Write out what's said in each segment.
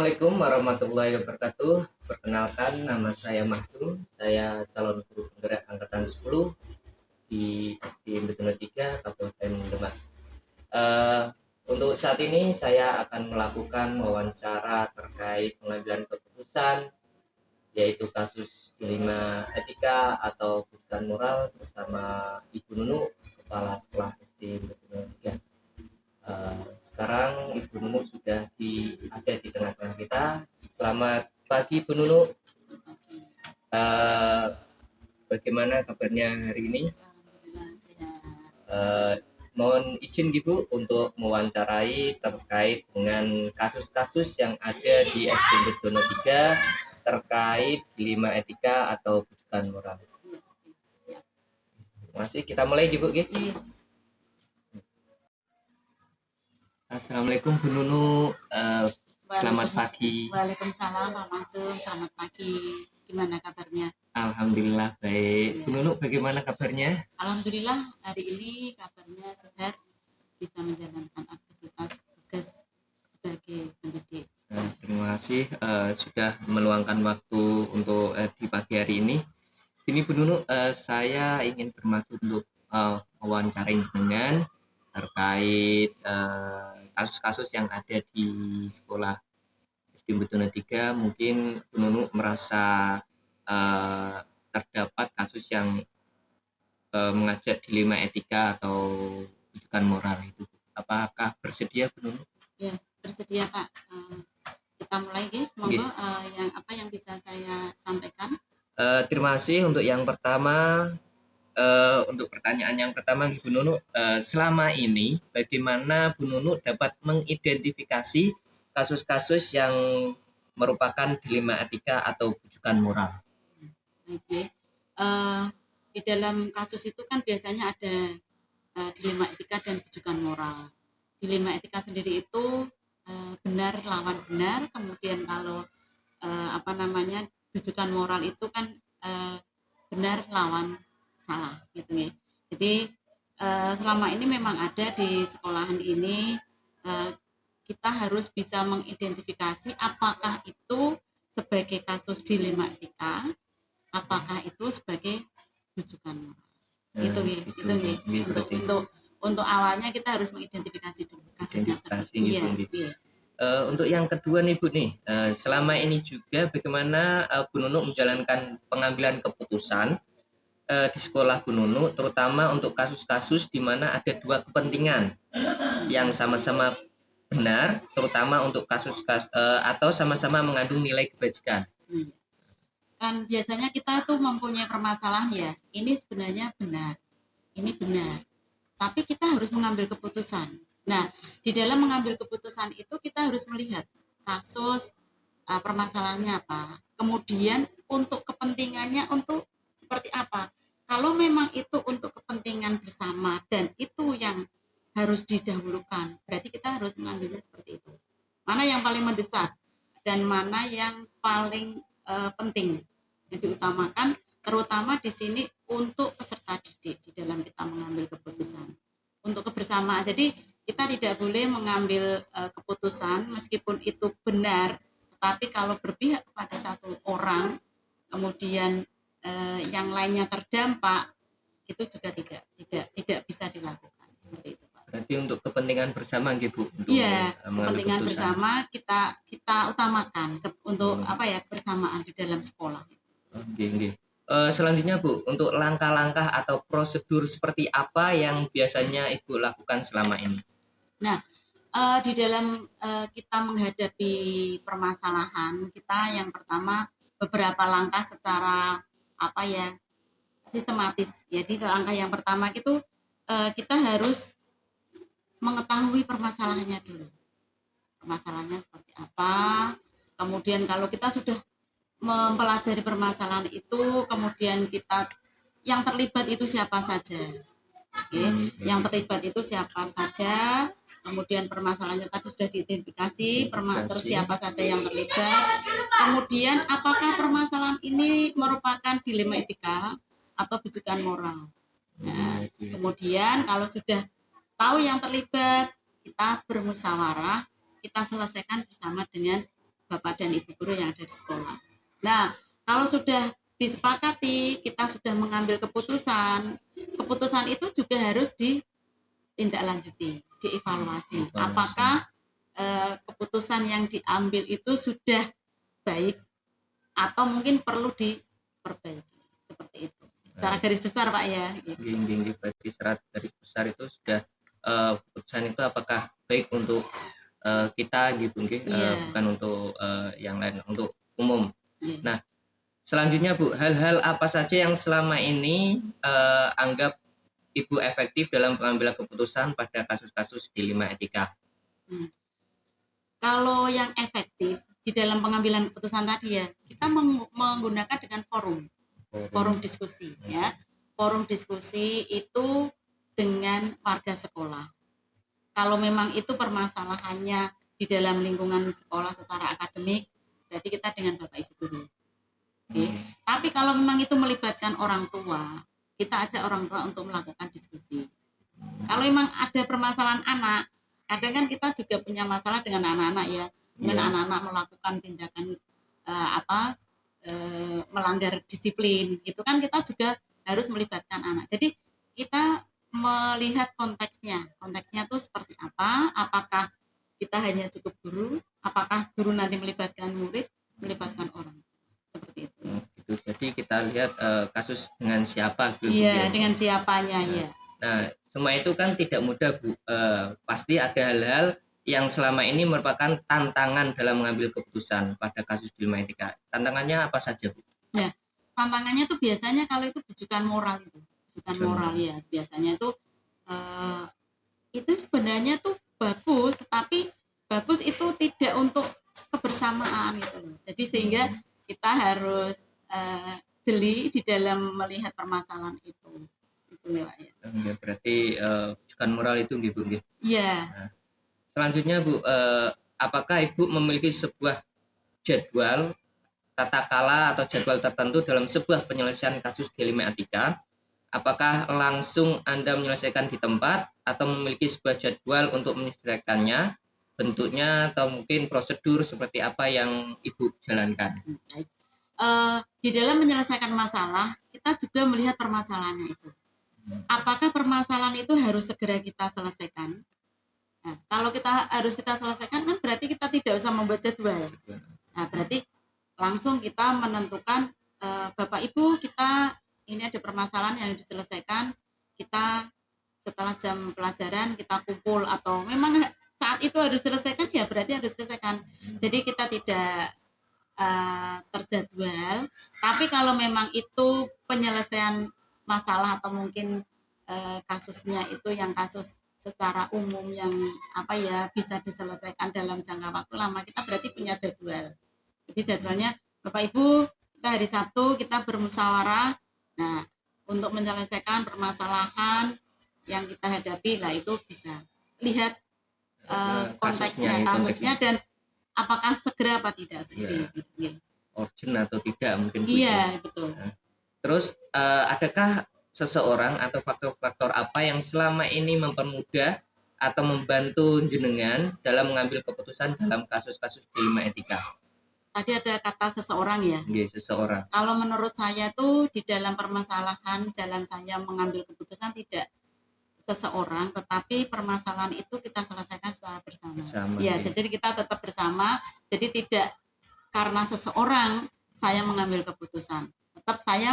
Assalamualaikum warahmatullahi wabarakatuh. Perkenalkan, nama saya Mahdu. Saya calon guru penggerak angkatan 10 di SD Betuno 3 Kabupaten Demak. Eh, untuk saat ini saya akan melakukan wawancara terkait pengambilan keputusan, yaitu kasus dilema etika atau kejutan moral bersama Ibu Nunu, Kepala Sekolah SD Betuno 3. Sekarang Ibu Nunu sudah ada di tengah-tengah kita. Selamat pagi Bu Nunu. Bagaimana kabarnya hari ini? Mohon izin Ibu untuk mewawancarai terkait dengan kasus-kasus yang ada di SD Betuno 3 terkait dilema etika atau kejutan moral. Masih kita mulai Ibu. Assalamualaikum Bu Nunu, selamat pagi. Waalaikumsalam Pak Mahdu, selamat pagi. Gimana kabarnya? Alhamdulillah baik. Bu Nunu bagaimana kabarnya? Alhamdulillah hari ini kabarnya sehat, bisa menjalankan aktivitas tugas sebagai pendidik. Terima kasih sudah meluangkan waktu untuk di pagi hari ini. Ini Bu Nunu, saya ingin bermaksud untuk wawancarain dengan terkait kasus-kasus yang ada di sekolah SD Betuno 3. Mungkin Bu Nunu merasa terdapat kasus yang mengajak dilema etika atau kejutan moral itu. Apakah bersedia Bu Nunu? Ya, bersedia Pak. Kita mulai ya, monggo. Yang bisa saya sampaikan? Terima kasih untuk yang pertama. Untuk pertanyaan yang pertama Bu Nunu, selama ini bagaimana Bu Nunu dapat mengidentifikasi kasus-kasus yang merupakan dilema etika atau kejutan moral? Oke. Di dalam kasus itu kan biasanya ada dilema etika dan kejutan moral. Dilema etika sendiri itu benar lawan benar, kemudian kalau kejutan moral itu kan benar lawan salah gitu ya. Jadi selama ini memang ada di sekolahan ini, kita harus bisa mengidentifikasi apakah itu sebagai kasus dilema etika, apakah itu sebagai kejutan moral. Untuk awalnya kita harus mengidentifikasi dulu kasusnya seperti itu. Untuk yang kedua nih Bu nih, selama ini juga bagaimana Bu Nunu menjalankan pengambilan keputusan di sekolah Bu Nunu, terutama untuk kasus-kasus di mana ada dua kepentingan yang sama-sama benar, terutama untuk kasus-kasus atau sama-sama mengandung nilai kebajikan. Kan biasanya kita tuh mempunyai permasalahan ya, ini sebenarnya benar, ini benar, tapi kita harus mengambil keputusan. Nah, di dalam mengambil keputusan itu kita harus melihat kasus permasalahannya apa, kemudian untuk kepentingannya untuk seperti apa. Kalau memang itu untuk kepentingan bersama dan itu yang harus didahulukan, berarti kita harus mengambilnya seperti itu. Mana yang paling mendesak dan mana yang paling penting yang diutamakan, terutama di sini untuk peserta didik di dalam kita mengambil keputusan. Untuk kebersamaan, jadi kita tidak boleh mengambil keputusan meskipun itu benar, tetapi kalau berpihak kepada satu orang, kemudian yang lainnya terdampak, itu juga tidak bisa dilakukan seperti itu Pak. Berarti untuk kepentingan bersama gitu. Iya, kepentingan bersama kita utamakan untuk kebersamaan di dalam sekolah. Oke. Selanjutnya Bu, untuk langkah-langkah atau prosedur seperti apa yang biasanya Ibu lakukan selama ini? Nah, di dalam kita menghadapi permasalahan kita, yang pertama beberapa langkah secara sistematis. Jadi langkah yang pertama itu kita harus mengetahui permasalahannya dulu. Permasalahannya seperti apa? Kemudian kalau kita sudah mempelajari permasalahan itu, kemudian kita yang terlibat itu siapa saja. Yang terlibat itu siapa saja. Kemudian permasalahannya tadi sudah diidentifikasi, terus siapa saja yang terlibat. Kemudian apakah permasalahan ini merupakan dilema etika atau kejutan moral. Nah, kemudian kalau sudah tahu yang terlibat, kita bermusyawarah, kita selesaikan bersama dengan Bapak dan Ibu guru yang ada di sekolah. Nah, kalau sudah disepakati, kita sudah mengambil keputusan, keputusan itu juga harus ditindaklanjuti, dievaluasi. Apakah keputusan yang diambil itu sudah baik atau mungkin perlu diperbaiki, seperti itu. Secara garis besar Pak ya. Gini, berarti secara garis besar itu sudah keputusan itu apakah baik untuk kita gitu, bukan untuk yang lain, untuk umum. Nah, selanjutnya Bu, hal-hal apa saja yang selama ini anggap Ibu efektif dalam pengambilan keputusan pada kasus-kasus dilema etika? Kalau yang efektif di dalam pengambilan keputusan tadi ya, kita menggunakan dengan forum diskusi ya. Forum diskusi itu dengan warga sekolah. Kalau memang itu permasalahannya di dalam lingkungan sekolah secara akademik, berarti kita dengan Bapak Ibu guru. Okay. Tapi kalau memang itu melibatkan orang tua, kita ajak orang tua untuk melakukan diskusi. Kalau memang ada permasalahan anak, kadang kan kita juga punya masalah dengan anak-anak ya, dengan anak-anak melakukan tindakan melanggar disiplin, gitu kan kita juga harus melibatkan anak. Jadi kita melihat konteksnya tuh seperti apa, apakah kita hanya cukup guru, apakah guru nanti melibatkan murid, melibatkan orang, seperti itu. Jadi kita lihat kasus dengan siapa gitu. Iya, dengan siapanya ya. Nah, semua itu kan tidak mudah Bu. Pasti ada hal-hal yang selama ini merupakan tantangan dalam mengambil keputusan pada kasus dilema etika. Tantangannya apa saja Bu? Ya, tantangannya tuh biasanya kalau itu bujukan moral itu. Bukan moral ya, biasanya itu sebenarnya tuh bagus, tetapi bagus itu tidak untuk kebersamaan gitu loh. Jadi sehingga kita harus jeli di dalam melihat permasalahan itu ya Pak ya. Berarti bujukan moral itu gitu Bu. Iya. Nah, selanjutnya Bu, apakah Ibu memiliki sebuah jadwal tata kala atau jadwal tertentu dalam sebuah penyelesaian kasus dilema etika? Apakah langsung Anda menyelesaikan di tempat atau memiliki sebuah jadwal untuk menyelesaikannya, bentuknya atau mungkin prosedur seperti apa yang Ibu jalankan? Di dalam menyelesaikan masalah, kita juga melihat permasalahannya itu. Apakah permasalahan itu harus segera kita selesaikan? Nah, kalau kita selesaikan kan berarti kita tidak usah membuat jadwal. Nah, berarti langsung kita menentukan Bapak Ibu, kita ini ada permasalahan yang diselesaikan, kita setelah jam pelajaran kita kumpul, atau memang saat itu harus diselesaikan ya berarti harus diselesaikan. Jadi kita tidak terjadwal, tapi kalau memang itu penyelesaian masalah atau mungkin kasusnya itu yang kasus secara umum yang bisa diselesaikan dalam jangka waktu lama, kita berarti punya jadwal. Jadi jadwalnya Bapak Ibu, kita hari Sabtu kita bermusyawarah. Nah, untuk menyelesaikan permasalahan yang kita hadapi, lah itu bisa lihat kasusnya dan apakah segera apa tidak segera. Urgent atau tidak mungkin. Iya, betul. Nah, terus adakah seseorang atau faktor-faktor apa yang selama ini mempermudah atau membantu jenengan dalam mengambil keputusan dalam kasus-kasus dilema etika? Tadi ada kata seseorang ya? Iya, seseorang. Kalau menurut saya tuh di dalam permasalahan dalam saya mengambil keputusan tidak seseorang, tetapi permasalahan itu kita selesaikan secara bersama. Ya, jadi kita tetap bersama. Jadi tidak karena seseorang saya mengambil keputusan. Tetap saya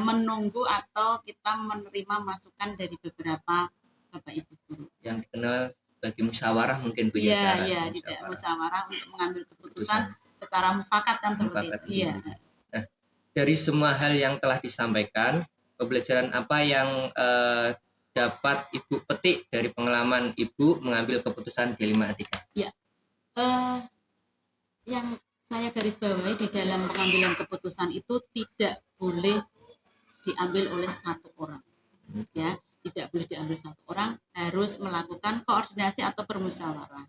menunggu atau kita menerima masukan dari beberapa Bapak Ibu guru. Yang dikenal bagi musyawarah mungkin Bu ya. Iya, tidak musyawarah untuk mengambil keputusan secara mufakat kan seperti itu. Iya. Nah, dari semua hal yang telah disampaikan, pembelajaran apa yang dapat Ibu petik dari pengalaman Ibu mengambil keputusan dilema etika? Ya. Yang saya garis bawahi di dalam pengambilan keputusan itu tidak boleh diambil oleh satu orang. Ya. Tidak boleh diambil satu orang, harus melakukan koordinasi atau bermusyawarah.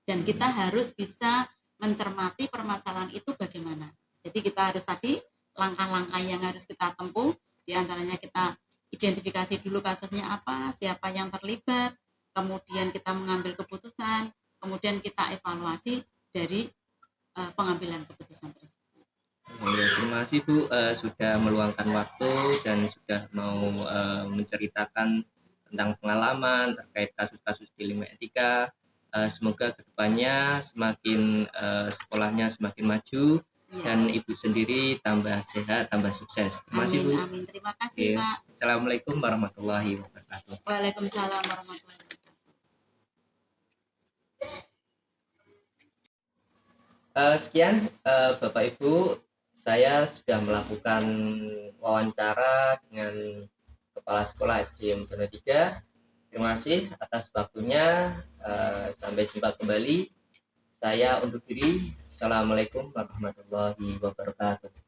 Dan kita harus bisa mencermati permasalahan itu bagaimana. Jadi kita harus tadi langkah-langkah yang harus kita tempuh, diantaranya kita identifikasi dulu kasusnya apa, siapa yang terlibat, kemudian kita mengambil keputusan, kemudian kita evaluasi, dari pengambilan keputusan tersebut. Ya, terima kasih Bu sudah meluangkan waktu dan sudah mau menceritakan tentang pengalaman terkait kasus-kasus di lingkungan etika. Semoga kedepannya semakin sekolahnya semakin maju dan Ya. Ibu sendiri tambah sehat, tambah sukses. Terima kasih Amin, Bu. amin. Terima kasih, Yes. Pak. Assalamualaikum warahmatullahi wabarakatuh. Waalaikumsalam warahmatullahi wabarakatuh. Sekian Bapak Ibu, saya sudah melakukan wawancara dengan Kepala Sekolah SD Metuna 3. Terima kasih atas waktunya. Sampai jumpa kembali. Saya undur diri. Assalamualaikum warahmatullahi wabarakatuh.